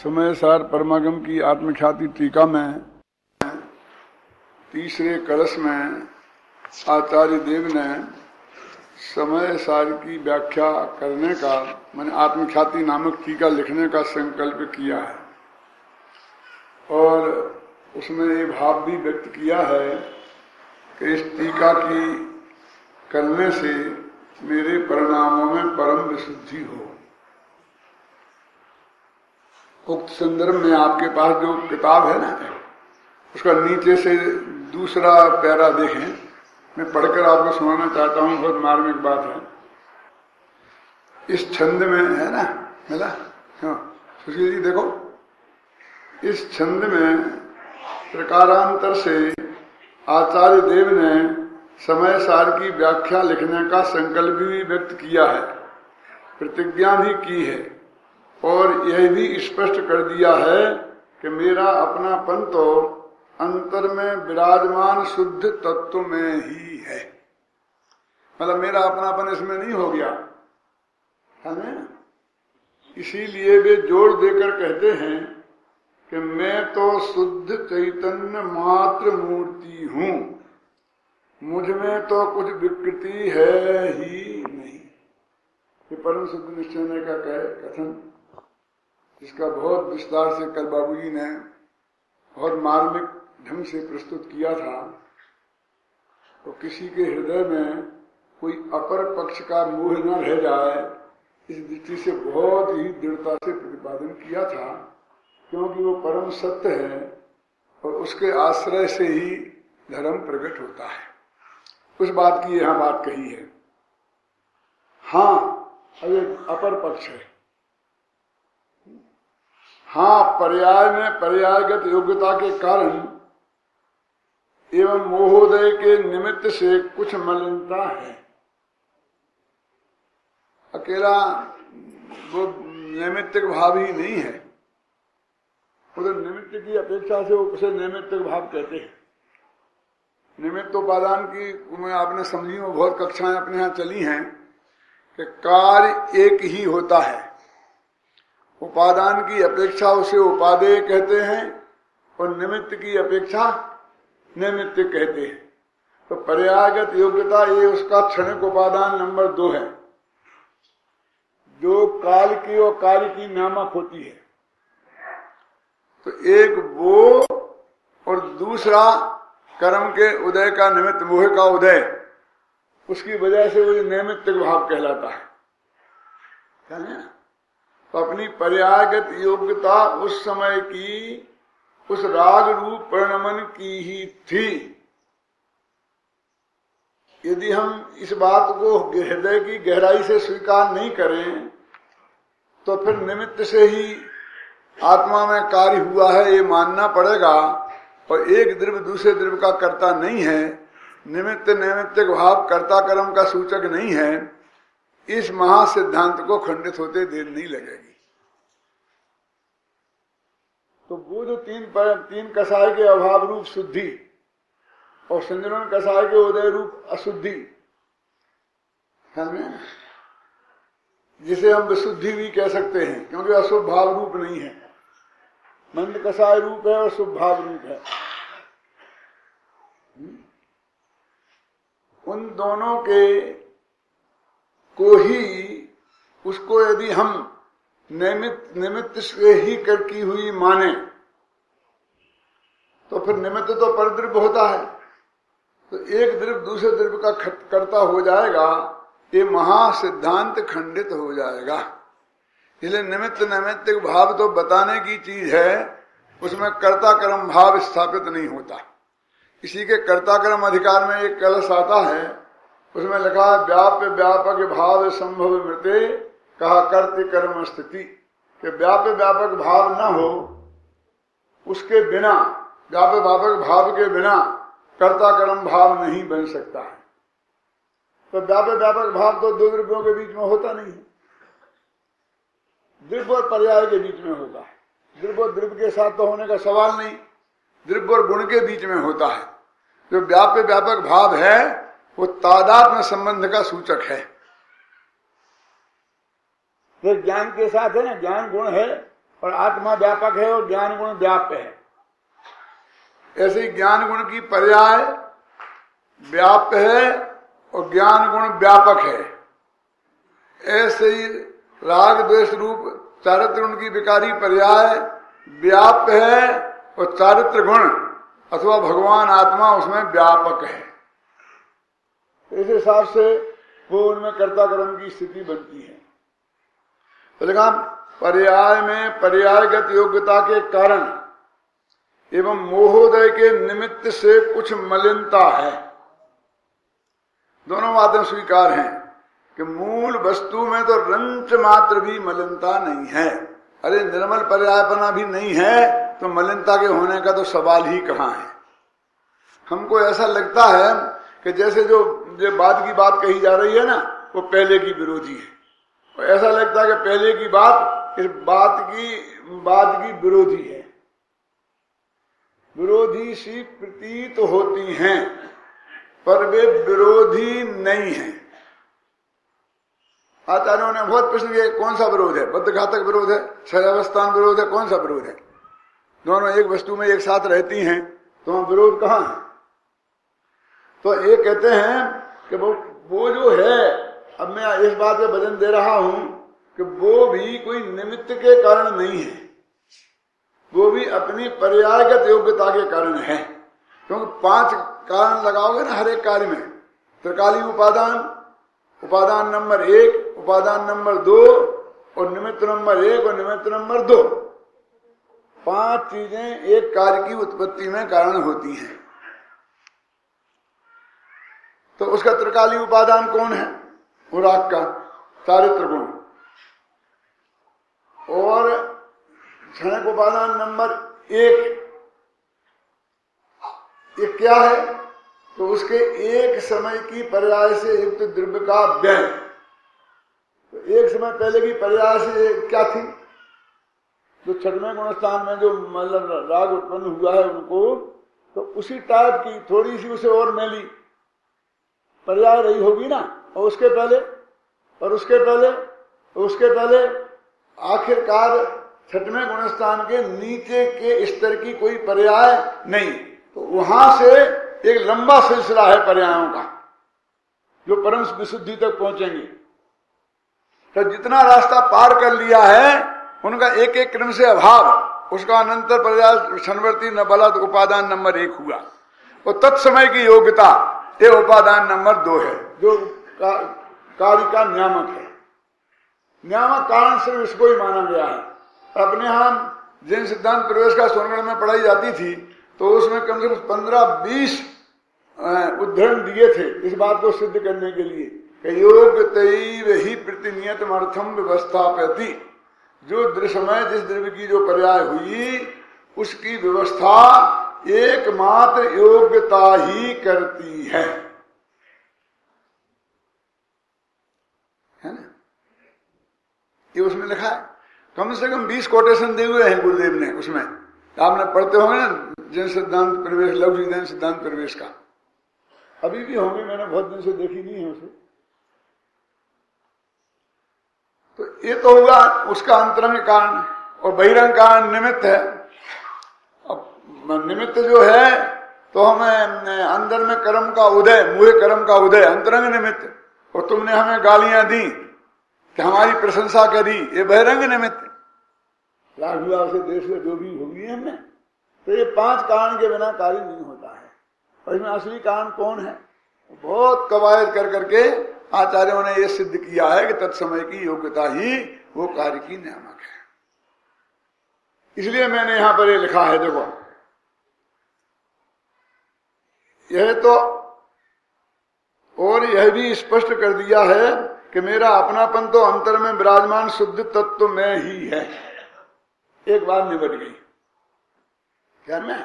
समय सार परमागम की आत्मख्याति टीका में तीसरे कलश में आचार्य देव ने समय सार की व्याख्या करने का मैंने आत्मख्याति नामक टीका लिखने का संकल्प किया है और उसमें ये भाव भी व्यक्त किया है कि इस टीका की करने से मेरे परिणामों में परम विशुद्धि हो। उक्त संदर्भ में आपके पास जो किताब है ना, उसका नीचे से दूसरा पैरा देखें। मैं पढ़कर आपको सुनाना चाहता हूँ, बहुत मार्मिक बात है। इस छंद में है ना, मिला? हाँ, सुशील जी देखो, इस छंद में प्रकारांतर से आचार्य देव ने समय सार की व्याख्या लिखने का संकल्प भी व्यक्त किया है, प्रतिज्ञा भी की है और यह भी स्पष्ट कर दिया है कि मेरा अपनापन तो अंतर में विराजमान शुद्ध तत्व में ही है। मतलब मेरा अपनापन इसमें नहीं हो गया, है? इसीलिए वे जोर देकर कहते हैं कि मैं तो शुद्ध चैतन्य मात्र मूर्ति हूं, मुझ में तो कुछ विकृति है ही नहीं। ये परम शुद्ध निश्चय का कथन, जिसका बहुत विस्तार से कल बाबूजी ने बहुत मार्मिक ढंग से प्रस्तुत किया था। तो किसी के हृदय में कोई अपर पक्ष का मोह न रह जाए, इस दृष्टि से बहुत ही दृढ़ता से प्रतिपादन किया था, क्योंकि वो परम सत्य है और उसके आश्रय से ही धर्म प्रकट होता है। उस बात की यहाँ बात कही है। हाँ, अब एक अपर पक्ष है। हाँ, पर्याय में पर्यायगत योग्यता के कारण एवं मोहोदय के निमित्त से कुछ मलिनता है। अकेला वो नैमित्तिक भाव ही नहीं है, उधर निमित्त की अपेक्षा से उसे नैमित्तिक भाव कहते हैं। निमित्त उपादान की में आपने समझी में बहुत कक्षाएं अपने यहाँ चली हैं कि कार्य एक ही होता है, उपादान की अपेक्षा उसे उपादेय कहते हैं और निमित्त की अपेक्षा नैमित्त कहते हैं। तो पर्यायगत योग्यता ये उसका क्षणिक उपादान नंबर 2 है, जो काल की और कार्य की नामक होती है। तो एक वो और दूसरा कर्म के उदय का निमित्त मोह का उदय, उसकी वजह से वो नैमित्तिक भाव कहलाता है। तो अपनी पर्यायगत योग्यता उस समय की उस राग रूप परिणमन की ही थी। यदि हम इस बात को हृदय की गहराई से स्वीकार नहीं करें तो फिर निमित्त से ही आत्मा में कार्य हुआ है ये मानना पड़ेगा, और एक द्रव्य दूसरे द्रव्य का कर्ता नहीं है, निमित्त नैमित्तिक भाव कर्ता कर्म का सूचक नहीं है। इस महासिद्धांत को खंडित होते देर नहीं लगेगी। तो वो जो तीन कसाय के अभाव रूप शुद्धि और संजनन कसाय के उदय रूप अशुद्धि है, जिसे हम विशुद्धि भी कह सकते हैं, क्योंकि अशुभ भाव रूप नहीं है, मंद कसाय रूप है और शुभ भाव रूप है। उन दोनों के को ही उसको यदि हम निमित्त से ही कर की हुई माने तो फिर निमित्त तो परद्रव्य होता है, तो एक द्रव्य दूसरे द्रव्य का कर्ता हो जाएगा, ये महासिद्धांत खंडित हो जाएगा। इसलिए निमित्त नैमित्तिक भाव तो बताने की चीज है, उसमें कर्ता कर्म भाव स्थापित नहीं होता। इसी के कर्ता कर्म अधिकार में एक कलश आता है, उसमें लिखा है व्याप्य व्यापक भाव संभव मृते कहा कर्त कर्म स्थिति, कि व्याप्य व्यापक भाव न हो, उसके बिना व्याप्य व्यापक भाव के बिना कर्ता कर्म भाव नहीं बन सकता है। तो व्याप्य व्यापक भाव तो दो द्रव्यों के बीच में होता नहीं है, द्रव्य और पर्याय के बीच में होता है। द्रव्य और द्रव्य के साथ तो होने का सवाल नहीं, द्रव्य और गुण के बीच में होता है। जो व्याप्य व्यापक भाव है वो तादात्म्य संबंध का सूचक है। तो ज्ञान के साथ है ना, ज्ञान गुण है और आत्मा व्यापक है और ज्ञान गुण व्याप्य है। ऐसे ही ज्ञान गुण की पर्याय व्याप्य है और ज्ञान गुण व्यापक है। ऐसे ही राग द्वेष रूप चारित्र गुण की विकारी पर्याय व्याप्य है और चारित्र गुण अथवा भगवान आत्मा उसमें व्यापक है। इस हिसाब से वो उनमें कर्ता कर्म की स्थिति बनती है। तो लिखा पर्याय में पर्यायगत योग्यता के कारण एवं मोहोदय के निमित्त से कुछ मलिनता है। दोनों बातें स्वीकार हैं कि मूल वस्तु में तो रंच मात्र भी मलिनता नहीं है। अरे निर्मल पर्यायपना भी नहीं है तो मलिनता के होने का तो सवाल ही कहाँ है। हमको ऐसा लगता है कि जैसे जो बाद की बात कही जा रही है ना वो पहले की विरोधी है, और ऐसा लगता है कि पहले की बात इस बात की विरोधी है। विरोधी सी प्रतीत होती हैं पर वे विरोधी नहीं है। आचार्यों ने बहुत प्रश्न किया कौन सा विरोध है, बद्धघातक विरोध है, क्षयावस्थान विरोध है, कौन सा विरोध है? दोनों एक वस्तु में एक साथ रहती हैं तो वहां विरोध कहाँ है? तो ये कहते हैं कि वो जो है, अब मैं इस बात पे वजन दे रहा हूं कि वो भी कोई निमित्त के कारण नहीं है, वो भी अपनी पर्यायगत योग्यता के कारण है। क्योंकि 5 कारण लगाओगे ना हर एक कार्य में, त्रिकाली उपादान, उपादान नंबर 1, उपादान नंबर 2 और निमित्त नंबर 1 और निमित्त नंबर 2, 5 चीजें एक कार्य की उत्पत्ति में कारण होती हैं। तो उसका त्रिकाली उपादान कौन है? वो राग का चारित्र गुण। और क्षणिक उपादान नंबर 1 ये क्या है? तो उसके एक समय की पर्याय से युक्त द्रव्य का व्यय। तो एक समय पहले की पर्याय से क्या थी? जो छठवें गुणस्थान में जो मतलब राग उत्पन्न हुआ है उनको, तो उसी टाइप की थोड़ी सी उसे और मैली पर्याय रही होगी ना। और उसके पहले और उसके पहले और उसके पहले आखिरकार छठवें गुणस्थान के नीचे के स्तर की कोई पर्याय नहीं। तो वहां से एक लंबा सिलसिला है पर्यायों का जो परम विशुद्धि तक पहुंचेंगे। तो जितना रास्ता पार कर लिया है उनका एक एक क्रम से अभाव, उसका अनंतर पर्याय क्षणवर्ती न बलद उपादान नंबर 1 हुआ। और तत्समय की योग्यता ये उपादान नंबर 2 है जो कार्य का नियामक है। नियामक कारण सिर्फ इसको ही माना गया है। अपने यहां जैन सिद्धांत प्रवेश का सोनगढ़ में पढ़ाई जाती थी तो उसमें कम से कम 15-20 उद्धरण दिए थे इस बात को सिद्ध करने के लिए कि योग्यतैव ही प्रतिनियतमर्थम व्यवस्थापयति। जो दृश्यमय जिस द्रव्य की जो पर्याय हुई उसकी व्यवस्था एकमात्र योग्यता ही करती है ना? ये उसमें लिखा है। कम से कम 20 कोटेशन दिए हुए हैं गुरुदेव ने उसमें। आपने पढ़ते होंगे ना जैन सिद्धांत प्रवेश, लघु जैन सिद्धांत प्रवेश का, अभी भी होंगे, मैंने बहुत दिन से देखी नहीं है उसे। तो ये तो हुआ उसका अंतरंग कारण, और बहिरंग कारण निमित्त है। अब निमित्त जो है तो हमें अंदर में कर्म का उदय, मुहे कर्म का उदय अंतरंग निमित्त। और तुमने हमें गालियां दी कि हमारी प्रशंसा करी, ये बहिरंग निमित्त। राग हुआ से देश में जो भी होगी हमने, तो ये 5 कारण के बिना कार्य नहीं होता है। और इसमें असली कारण कौन है? बहुत कवायद कर करके आचार्यों ने यह सिद्ध किया है कि तत्समय की योग्यता ही वो कार्य की नियामक है। इसलिए मैंने यहां पर ये लिखा है, देखो यह तो, और यह भी स्पष्ट कर दिया है कि मेरा अपनापन तो अंतर में विराजमान शुद्ध तत्व में ही है। एक बात निबट गई क्या मैं?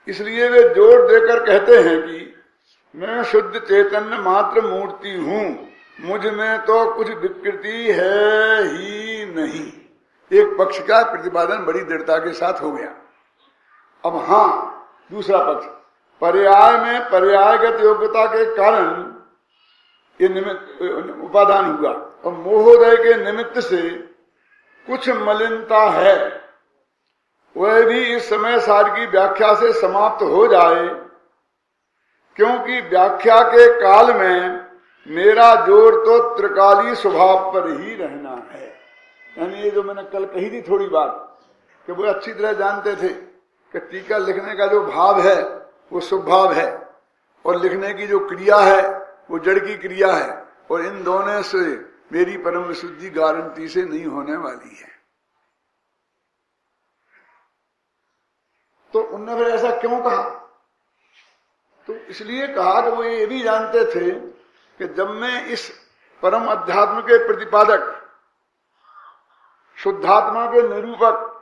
इसलिए वे जोर देकर कहते हैं कि मैं शुद्ध चैतन्य मात्र मूर्ति हूं, मुझ में तो कुछ विकृति है ही नहीं। एक पक्ष का प्रतिपादन बड़ी दृढ़ता के साथ हो गया। अब हां, दूसरा पक्ष, पर्याय में पर्यायगत योग्यता के कारण ये निमित्त उपादान हुआ और मोहोदय के निमित्त से कुछ मलिनता है। वह भी इस समय सार की व्याख्या से समाप्त हो जाए, क्योंकि व्याख्या के काल में मेरा जोर तो त्रिकाली स्वभाव पर ही रहना है। यानी ये जो मैंने कल कही थी थोड़ी बात, कि वो अच्छी तरह जानते थे कि टीका लिखने का जो भाव है वो शुभ भाव है, और लिखने की जो क्रिया है वो जड़ की क्रिया है, और इन दोनों से मेरी परम विशुद्धि गारंटी से नहीं होने वाली है। तो उन्होंने फिर ऐसा क्यों कहा? तो इसलिए कहा कि वो ये भी जानते थे कि जब मैं इस परम अध्यात्म के प्रतिपादक, शुद्धात्मा के निरूपक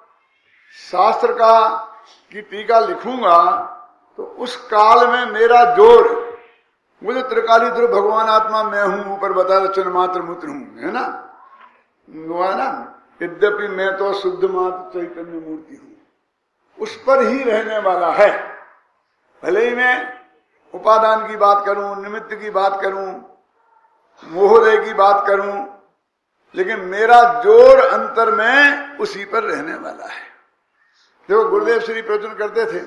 शास्त्र का की टीका लिखूंगा, तो उस काल में मेरा जोर, मुझे त्रिकाली ध्रुव भगवान आत्मा मैं हूं, ऊपर बता रचन मात्र मूत्र हूं, है ना, यद्यपि मैं तो शुद्ध मात्र चैतन्य मूर्ति हूं, उस पर ही रहने वाला है। भले ही मैं उपादान की बात करूं, निमित्त की बात करूं, मोहदय की बात करूं, लेकिन मेरा जोर अंतर में उसी पर रहने वाला है। देखो गुरुदेव श्री प्रवचन करते थे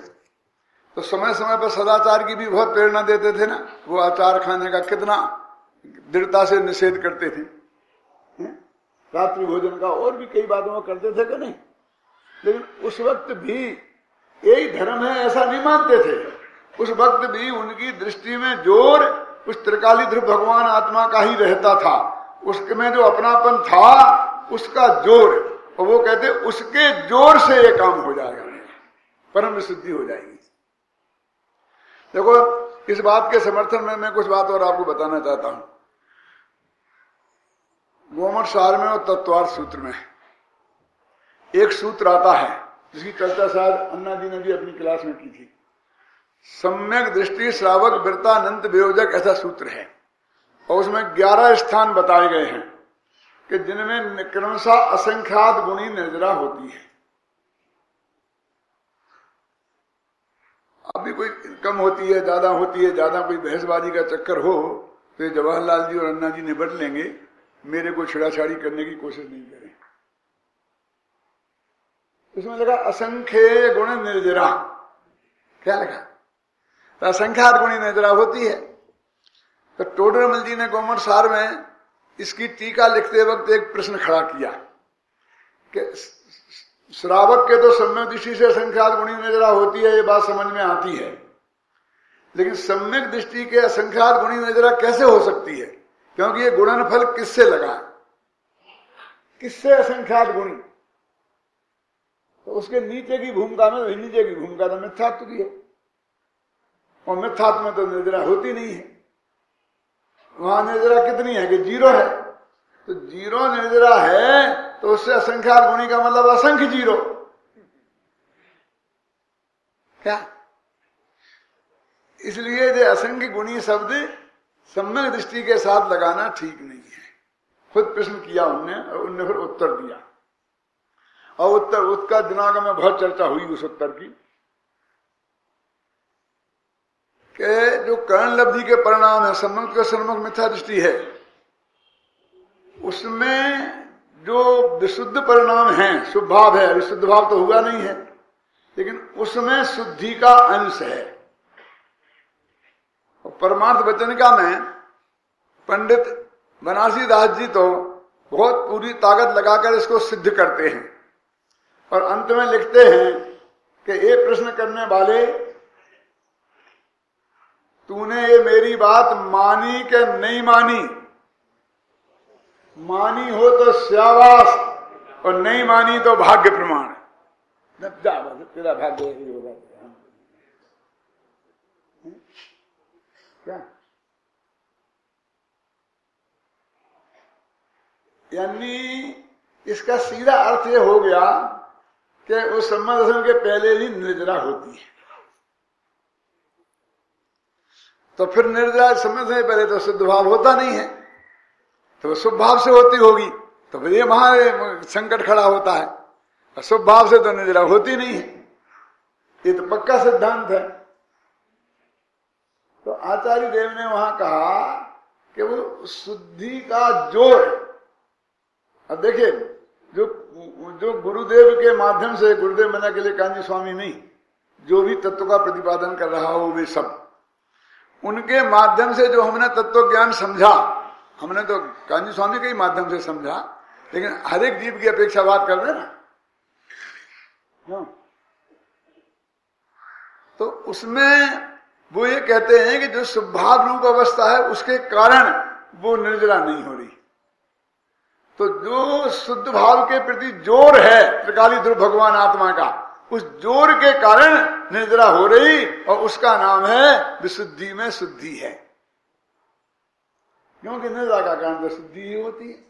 तो समय समय पर सदाचार की भी बहुत प्रेरणा देते थे ना। वो आचार खाने का कितना दृढ़ता से निषेध करते थे, रात्रि भोजन का, और भी कई बातों में करते थे कि नहीं। लेकिन उस वक्त भी यही धर्म है ऐसा नहीं मानते थे। उस वक्त भी उनकी दृष्टि में जोर उस त्रिकाली ध्रुव भगवान आत्मा का ही रहता था। उसमें जो अपनापन था उसका जोर, और वो कहते उसके जोर से ये काम हो जाएगा, परम विशुद्धि हो जाएगी। देखो इस बात के समर्थन में मैं कुछ बात और आपको बताना चाहता हूं। गोमठ सार में और तत्वार्थ सूत्र में एक सूत्र आता है जिसकी चर्चा शायद अन्ना जी ने भी अपनी क्लास में की थी। सम्यक दृष्टि श्रावक वृत्ता अनंत वियोजक, ऐसा सूत्र है, और उसमें 11 स्थान बताए गए हैं कि जिनमें क्रमशः असंख्यात गुणी निर्जरा होती है। अभी कोई कम होती है, ज्यादा होती है, ज्यादा कोई बहसबाजी का चक्कर हो तो ये जवाहरलाल जी और अन्ना जी निपट लेंगे, मेरे को छिड़ाछाड़ी करने की कोशिश नहीं करें। इसमें लगा असंख्य गुण निर्जरा, क्या लगा? तो असंख्यात गुणी निर्जरा होती है। तो टोडरमल जी ने गोमठ सार में इसकी टीका लिखते वक्त एक प्रश्न खड़ा किया कि श्रावक के तो सम्यक दृष्टि से असंख्यात गुणी नजरा होती है, ये बात समझ में आती है, लेकिन सम्यक दृष्टि के असंख्यात गुणी नजरा कैसे हो सकती है? क्योंकि ये गुणनफल किससे लगा, किससे असंख्यात गुणी? तो उसके नीचे की भूमिका में, नीचे की भूमिका तो मिथ्यात्व की है, और मिथ्यात्व में तो निर्जरा होती नहीं है। वहां निर्जरा कितनी है कि 0 है। तो 0 निर्जरा है तो उससे असंख्यात गुणी का मतलब असंख्य 0, क्या? इसलिए जो असंख्य गुणी शब्द सम्यक दृष्टि के साथ लगाना ठीक नहीं है। खुद प्रश्न किया उनने, और उनने फिर उत्तर दिया, और उत्तर उसका दिनांक में बहुत चर्चा हुई उस उत्तर की, कि जो कर्ण लब्धि के परिणाम है, सम्मुख का सन्मुख मिथ्या दृष्टि है, उसमें जो विशुद्ध परिणाम है, शुभ भाव है, विशुद्ध भाव तो हुआ नहीं है, लेकिन उसमें शुद्धि का अंश है। और परमार्थ वचनिका में पंडित बनारसी दास जी तो बहुत पूरी ताकत लगाकर इसको सिद्ध करते हैं, और अंत में लिखते हैं कि ये प्रश्न करने वाले, तूने ये मेरी बात मानी कि नहीं मानी? मानी हो तो श्यावास, और नहीं मानी तो भाग्य प्रमाण। तेरा भाग्य ही होगा। क्या यानी इसका सीधा अर्थ ये हो गया कि उस सम्मादर्शन के पहले ही निर्जरा होती है। तो फिर निर्जरा समय से पहले तो शुद्ध भाव होता नहीं है, तो शुभ भाव से होती होगी, तो फिर ये वहां संकट खड़ा होता है। और शुभ भाव से तो निर्जरा होती नहीं है, ये तो पक्का सिद्धांत है। तो आचार्य देव ने वहां कहा कि वो शुद्धि का जोर, अब देखिए जो जो गुरुदेव के माध्यम से, गुरुदेव मना के लिए कांजी स्वामी नहीं, जो भी तत्व का प्रतिपादन कर रहा हो वे सब, उनके माध्यम से जो हमने तत्व ज्ञान समझा, हमने तो कांजी स्वामी के ही माध्यम से समझा, लेकिन हर एक जीव की अपेक्षा बात कर रहे ना। तो उसमें वो ये कहते हैं कि जो स्वभाव रूप अवस्था है उसके कारण वो निर्जरा नहीं हो रही। तो जो शुद्ध भाव के प्रति जोर है त्रिकाली ध्रुव भगवान आत्मा का, उस जोर के कारण निर्जरा हो रही, और उसका नाम है विशुद्धि में शुद्धि है। क्योंकि निर्जरा का कारण तो शुद्धि ही होती है।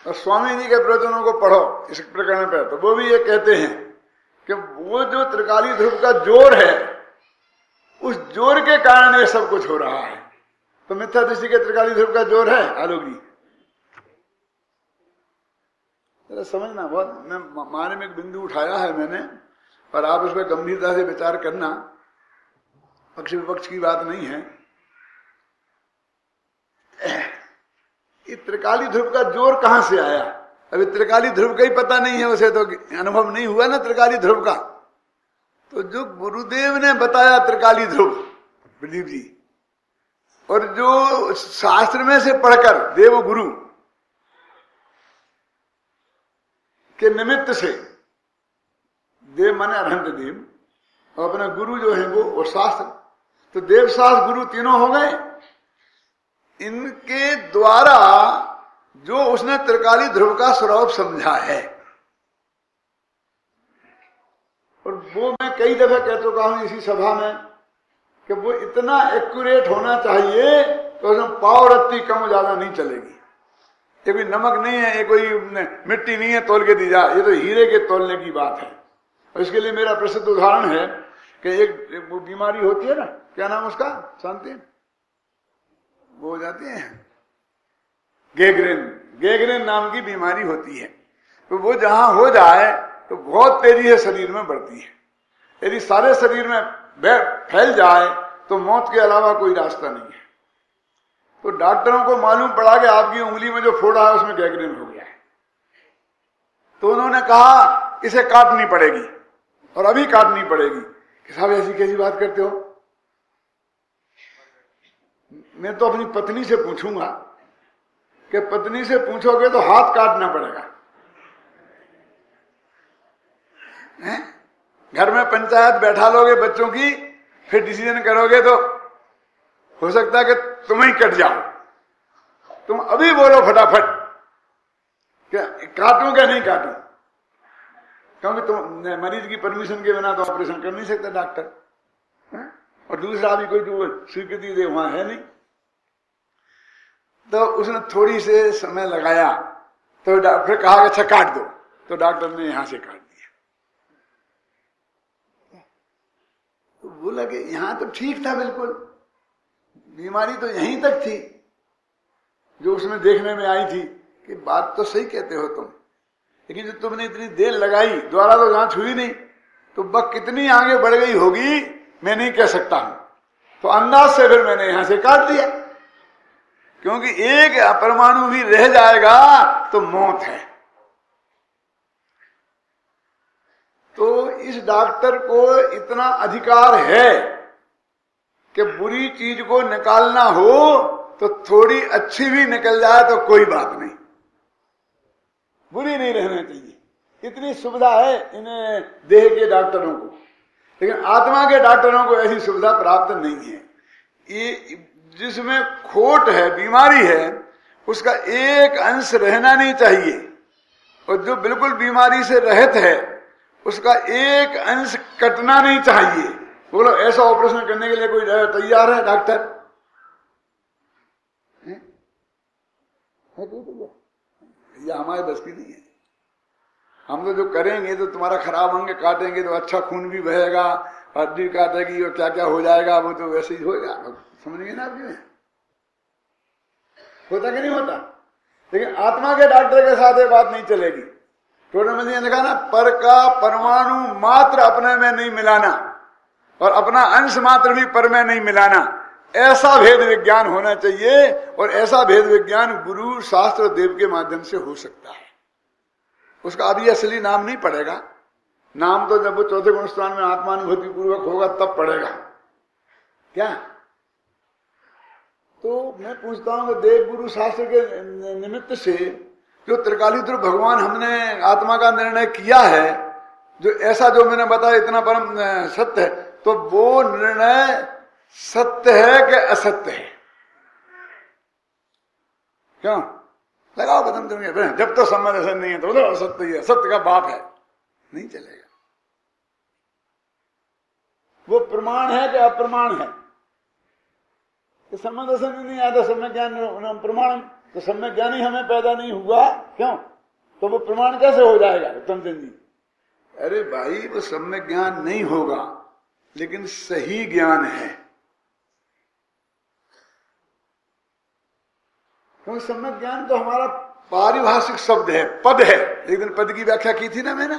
और स्वामी जी के प्रवचनों को पढ़ो इस प्रकरण पर, तो वो भी ये कहते हैं कि वो जो त्रिकाली ध्रुव का जोर है, उस जोर के कारण ये सब कुछ हो रहा है। तो मिथ्या दृष्टि के त्रिकाली ध्रुव का जोर है आलोकी। समझना बहुत, मैं मार्मिक बिंदु उठाया है मैंने, पर आप उस पर गंभीरता से विचार करना, पक्ष विपक्ष की बात नहीं है। ये त्रिकाली ध्रुव का जोर कहां से आया? अभी त्रिकाली ध्रुव का ही पता नहीं है उसे, तो अनुभव नहीं हुआ ना त्रिकाली ध्रुव का। तो जो गुरुदेव ने बताया त्रिकाली ध्रुव, प्रदीप जी, और जो शास्त्र में से पढ़कर देव गुरु के निमित्त से, देव माने अरहंत देव, और अपने गुरु जो है वो, और शास्त्र, तो देव शास्त्र गुरु तीनों हो गए। इनके द्वारा जो उसने त्रिकाली ध्रुव का स्वरूप समझा है, और वो मैं कई दफे कह चुका हूं इसी सभा में कि वो इतना एक्यूरेट होना चाहिए तो उसमें पाव रत्ती कम ज्यादा नहीं चलेगी। ये कोई नमक नहीं है, ये कोई मिट्टी नहीं है तोल के दी जा, ये तो हीरे के तोलने की बात है। और इसके लिए मेरा प्रसिद्ध उदाहरण है कि एक वो बीमारी होती है ना, क्या नाम उसका, शांति, वो हो जाती है गैंग्रीन नाम की बीमारी होती है। तो वो जहां हो जाए तो बहुत तेजी से शरीर में बढ़ती है। यदि सारे शरीर में फैल जाए तो मौत के अलावा कोई रास्ता नहीं है। तो डॉक्टरों को मालूम पड़ा कि आपकी उंगली में जो फोड़ा है उसमें गैंग्रीन हो गया है। तो उन्होंने कहा इसे काटनी पड़ेगी, और अभी काटनी पड़ेगी। कि साहब ऐसी कैसी बात करते हो? मैं तो अपनी पत्नी से पूछूंगा कि पत्नी से पूछोगे तो हाथ काटना पड़ेगा। घर में पंचायत बैठा लोगे बच्चों की, फिर डिसीजन करोगे तो हो सकता है कि तुम ही कट जाओ। तुम अभी बोलो फटाफट क्या काटूं क्या नहीं काटूं, क्योंकि तुम मरीज की परमिशन के बिना तो ऑपरेशन कर नहीं सकते डॉक्टर, और दूसरा भी कोई जो स्वीकृति दे वहां है नहीं। तो उसने थोड़ी से समय लगाया, तो फिर कहा कि अच्छा काट दो, तो डॉक्टर ने यहां से काट दिया। तो बोला कि यहां तो ठीक था, बिल्कुल बीमारी तो यहीं तक थी जो उसमें देखने में आई थी। कि बात तो सही कहते हो तुम, लेकिन जो तुमने इतनी देर लगाई, द्वारा तो जांच हुई नहीं, तो बक कितनी आगे बढ़ गई होगी मैं नहीं कह सकता हूं। तो अंदाज से फिर मैंने यहां से काट दिया, क्योंकि एक परमाणु भी रह जाएगा तो मौत है। तो इस डॉक्टर को इतना अधिकार है कि बुरी चीज को निकालना हो तो थोड़ी अच्छी भी निकल जाए तो कोई बात नहीं, बुरी नहीं रहना चाहिए। इतनी सुविधा है इन देह के डॉक्टरों को, लेकिन आत्मा के डॉक्टरों को ऐसी सुविधा प्राप्त नहीं है। ये जिसमें खोट है, बीमारी है, उसका एक अंश रहना नहीं चाहिए, और जो बिल्कुल बीमारी से रहित है उसका एक अंश कटना नहीं चाहिए। बोलो ऐसा ऑपरेशन करने के लिए कोई तैयार है डॉक्टर? या हमारे बस की नहीं है। हम तो जो करेंगे तो तुम्हारा खराब अंग काटेंगे तो अच्छा खून भी बहेगा, हड्डी काटेगी और क्या क्या हो जाएगा, वो तो वैसे ही होगा। समझेंगे ना आप? होता कि नहीं होता? लेकिन आत्मा के डॉक्टर के साथ ये बात नहीं चलेगी। थोड़े में ने कहा ना, पर का परमाणु मात्र अपने में नहीं मिलाना और अपना अंश मात्र भी पर में नहीं मिलाना, ऐसा भेद विज्ञान होना चाहिए, और ऐसा भेद विज्ञान गुरु शास्त्र देव के माध्यम से हो सकता है। उसका अभी असली नाम नहीं पड़ेगा, नाम तो जब वो चौथे गुण स्थान में आत्मानुभूति पूर्वक होगा तब पड़ेगा। क्या तो मैं पूछता हूं कि देव गुरु शास्त्र के निमित्त से जो त्रिकालीध्रुव भगवान हमने आत्मा का निर्णय किया है, जो ऐसा जो मैंने बताया इतना परम सत्य है, तो वो निर्णय सत्य है कि असत्य है? क्यों लगाओ कदम तुम्हें, जब तो सम्मत असत नहीं है तो बोलो असत्य ही है, सत्य का बाप है, नहीं चलेगा। वो प्रमाण है कि अप्रमाण है? तो सम्मत असत नहीं आता, सम्यक ज्ञान प्रमाण, तो सम्यक ज्ञान ही हमें पैदा नहीं हुआ, क्यों? तो वो प्रमाण कैसे हो जाएगा उत्तम चंद जी? अरे भाई वो सम्यक ज्ञान नहीं होगा, लेकिन सही ज्ञान है। क्योंकि सम्यक ज्ञान तो हमारा पारिभाषिक शब्द है, पद है। एक दिन पद की व्याख्या की थी ना मैंने,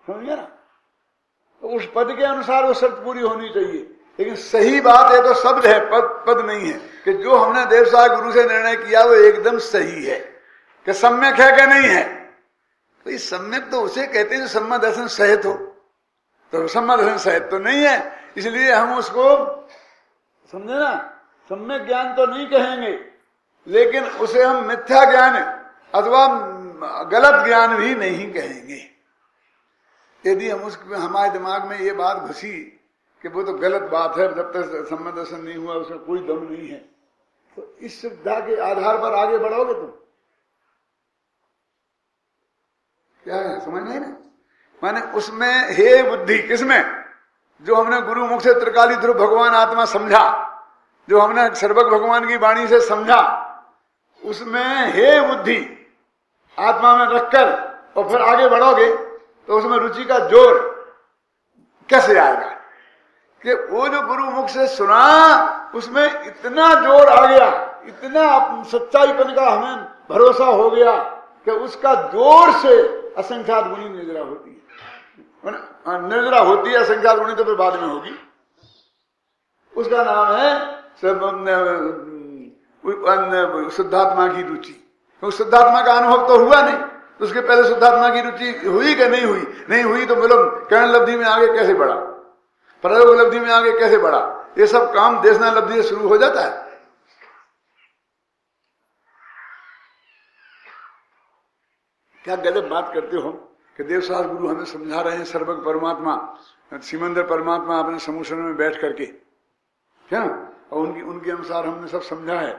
समझे ना? तो उस पद के अनुसार वो शर्त पूरी होनी चाहिए। लेकिन सही बात है तो शब्द है, पद नहीं है। कि जो हमने देव साहब गुरु से निर्णय किया वो एकदम सही है, कि सम्यक है कि नहीं है। तो इस सम्यक तो उसे कहते हैं जो सम्मा दर्शन सहित हो, तो सम्मा दर्शन सहित तो नहीं है, इसलिए हम उसको, समझे ना, सम्यक ज्ञान तो नहीं कहेंगे, लेकिन उसे हम मिथ्या ज्ञान अथवा गलत ज्ञान भी नहीं कहेंगे। यदि हम उसमें हमारे दिमाग में ये बात घुसी कि वो तो गलत बात है, जब तक सम्मा दर्शन नहीं हुआ उसमें कोई दम नहीं है, तो इस सुविधा के आधार पर आगे बढ़ोगे तुम। क्या है समझ नहीं ना? माने उसमें हे बुद्धि, किसमें? जो हमने गुरु मुख से त्रिकालीध्रुव भगवान आत्मा समझा, जो हमने सर्वज्ञ भगवान की वाणी से समझा, उसमें हे बुद्धि आत्मा में रखकर और फिर आगे बढ़ोगे तो उसमें रुचि का जोर कैसे आएगा? कि वो जो गुरु मुख से सुना उसमें इतना जोर आ गया, इतना सच्चाईपन का हमें भरोसा हो गया कि उसका जोर से असंख्यात गुणी निर्जरा होती है। निर्जरा होती है असंख्यात गुणी, तो फिर बाद में होगी। उसका नाम है शुद्धात्मा की रुचि। तो शुद्धात्मा का अनुभव तो हुआ नहीं, तो उसके पहले शुद्धात्मा की रुचि हुई कि नहीं हुई? नहीं हुई तो बोलो कर्ण लब्धि में आगे कैसे बढ़ा, प्रयोग लब्धि में आगे कैसे बढ़ा? ये सब काम देशना लब्धि से शुरू हो जाता है। क्या गलत बात करते हो कि देव साहब गुरु हमें समझा रहे हैं सर्वज्ञ परमात्मा, सिमंदर परमात्मा अपने समुद्र में बैठ करके, क्या? और उनके अनुसार हमने सब समझा है।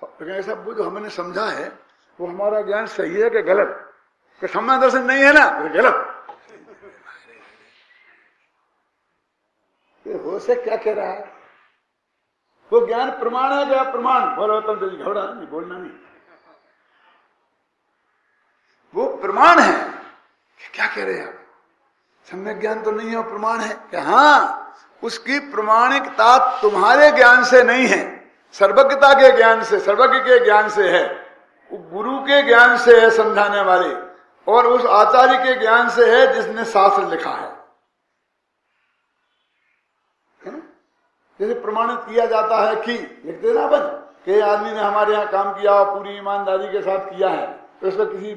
लेकिन ऐसा वो जो हमने समझा है वो हमारा ज्ञान सही है कि गलत? कि सम्मा दर्शन नहीं है ना, तो गलत। हो से क्या कह रहा है? वो ज्ञान प्रमाण है क्या प्रमाण? बोलो तुम तो घबरा नहीं, बोलना नहीं। वो प्रमाण है। क्या कह रहे हैं आप? सम्यक ज्ञान तो नहीं है, वो प्रमाण है कि हाँ उसकी प्रमाणिकता तुम्हारे ज्ञान से नहीं है, सर्वज्ञता के ज्ञान से, सर्वज्ञ के ज्ञान से है, गुरु के ज्ञान से है समझाने वाले, और उस आचार्य के ज्ञान से है जिसने शास्त्र लिखा है। जैसे प्रमाणित किया जाता है कि लिखते ना अपन कि आदमी ने हमारे यहाँ काम किया और पूरी ईमानदारी के साथ किया है, तो इसमें किसी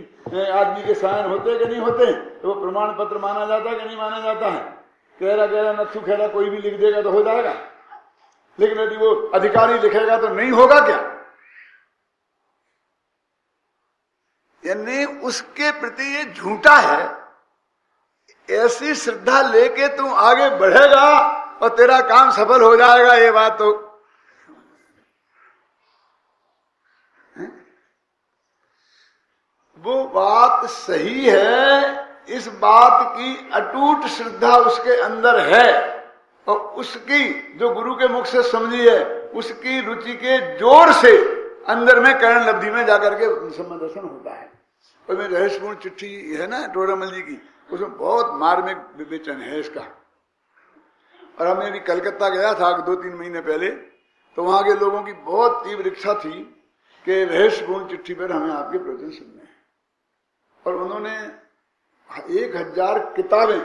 आदमी के साइन होते कि नहीं होते, तो वो प्रमाण पत्र माना जाता है कि नहीं माना जाता है? कहरा गहरा नथु खेरा कोई भी लिख देगा तो हो जाएगा, लेकिन यदि वो अधिकारी लिखेगा तो नहीं होगा क्या? यानी उसके प्रति ये झूठा है। ऐसी श्रद्धा लेके तू आगे बढ़ेगा और तेरा काम सफल हो जाएगा, ये बात तो वो बात सही है। इस बात की अटूट श्रद्धा उसके अंदर है, और उसकी जो गुरु के मुख से समझी है उसकी रुचि के जोर से अंदर में कर्ण लब्धि में जाकर के सम्मदर्शन होता है। और में रहस्यपूर्ण चिट्ठी है ना टोरामल जी की, उसमें बहुत मार्मिक विवेचन है इसका। और हमें भी कलकत्ता गया था 2-3 महीने पहले, तो वहां के लोगों की बहुत तीव्र इच्छा थी कि रहस्यपूर्ण चिट्ठी पर हमें आपके प्रवचन सुनने हैं, और उन्होंने 1000 किताबें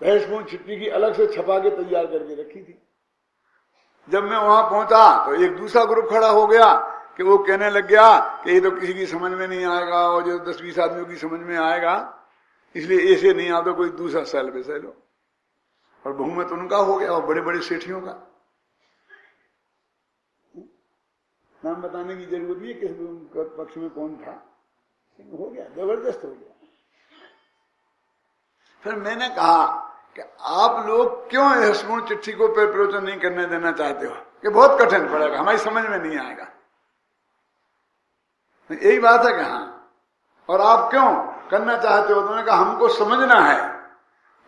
रहस्यपूर्ण चिट्ठी की अलग से छपा के तैयार करके रखी थी। जब मैं वहां पहुंचा तो एक दूसरा ग्रुप खड़ा हो गया कि वो कहने लग गया कि ये तो किसी की समझ में नहीं आएगा, और जो 10-20 आदमियों की समझ में आएगा, इसलिए ऐसे नहीं आता, कोई दूसरा सेल पे सेल हो। और बहुमत उनका हो गया और बड़े बड़े सेठियों का। नाम बताने की जरूरत नहीं है किस पक्ष में कौन था, हो गया, जबरदस्त हो गया। फिर मैंने कहा कि आप लोग क्यों रहस्यपूर्ण चिट्ठी को प्रवचन नहीं करने देना चाहते हो, कि बहुत कठिन पड़ेगा, हमारी समझ में नहीं आएगा। यही बात है कि हाँ, और आप क्यों करना चाहते हो? तो उन्होंने कहा हमको समझना है।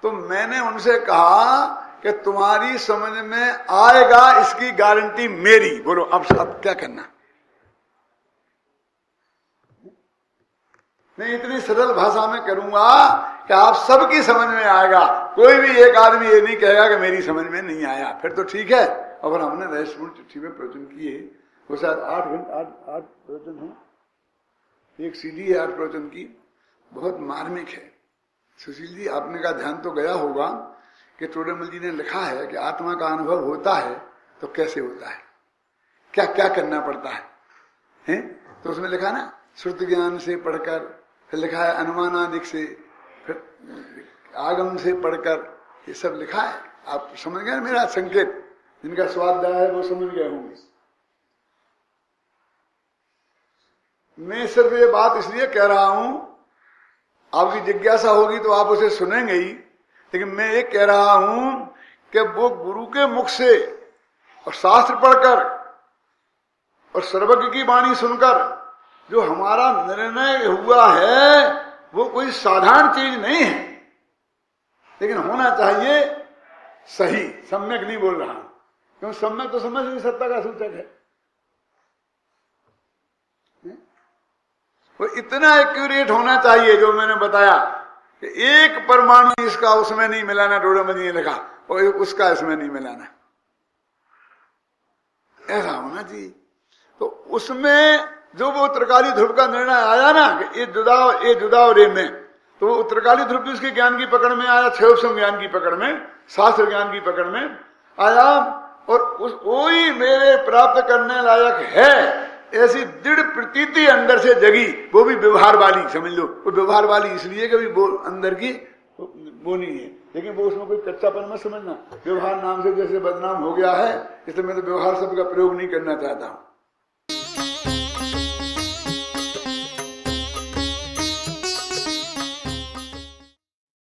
तो मैंने उनसे कहा कि तुम्हारी समझ में आएगा इसकी गारंटी मेरी। बोलो अब क्या करना? मैं इतनी सरल भाषा में करूंगा कि आप सबकी समझ में आएगा, कोई भी एक आदमी ये नहीं कहेगा कि मेरी समझ में नहीं आया, फिर तो ठीक है। और हमने रहस्यपूर्ण चिट्ठी में प्रवचन किए, वो शायद 8 प्रवचन है, एक सीडी है 8 प्रवचन की, बहुत मार्मिक है। सुशील जी, आपने का ध्यान तो गया होगा कि टोडेमल जी ने लिखा है कि आत्मा का अनुभव होता है तो कैसे होता है, क्या क्या करना पड़ता है? तो उसमें लिखा ना, श्रुति ज्ञान से पढ़कर, फिर लिखा है अनुमानादिक से, फिर आगम से पढ़कर, ये सब लिखा है। आप समझ गए मेरा संकेत? जिनका स्वाध्याय है वो समझ गए होंगे। मैं सिर्फ ये बात इसलिए कह रहा हूं, आपकी जिज्ञासा होगी तो आप उसे सुनेंगे ही, लेकिन मैं ये कह रहा हूं कि वो गुरु के मुख से और शास्त्र पढ़कर और सर्वज्ञ की वाणी सुनकर जो हमारा निर्णय हुआ है वो कोई साधारण चीज नहीं है, लेकिन होना चाहिए सही। सम्यक नहीं बोल रहा, क्योंकि सम्यक तो समझ नहीं सत्ता का सूचक है। वो इतना एक्यूरेट होना चाहिए जो मैंने बताया कि एक परमाणु इसका उसमें नहीं मिलाना, टोडेमल ने लिखा, और उसका इसमें नहीं मिलाना, ऐसा होना चाहिए। तो उसमें जो वो उत्तरकाली ध्रुव का निर्णय आया ना कि ये जुदा और ये में, तो वो उत्तरकाली ध्रुव भी उसके ज्ञान की पकड़ में आया, क्षयोपम ज्ञान की पकड़ में, शास्त्र ज्ञान की पकड़ में आया, और वही मेरे प्राप्त करने लायक है ऐसी दृढ़ प्रतीति अंदर से जगी। वो भी व्यवहार वाली, समझ लो, वो व्यवहार वाली इसलिए कि वो अंदर की वो नहीं है, लेकिन वो उसमें कोई कच्चापन मत समझना। व्यवहार नाम से जैसे बदनाम हो गया है, इसलिए मैं तो व्यवहार शब्द का प्रयोग नहीं करना चाहता हूं।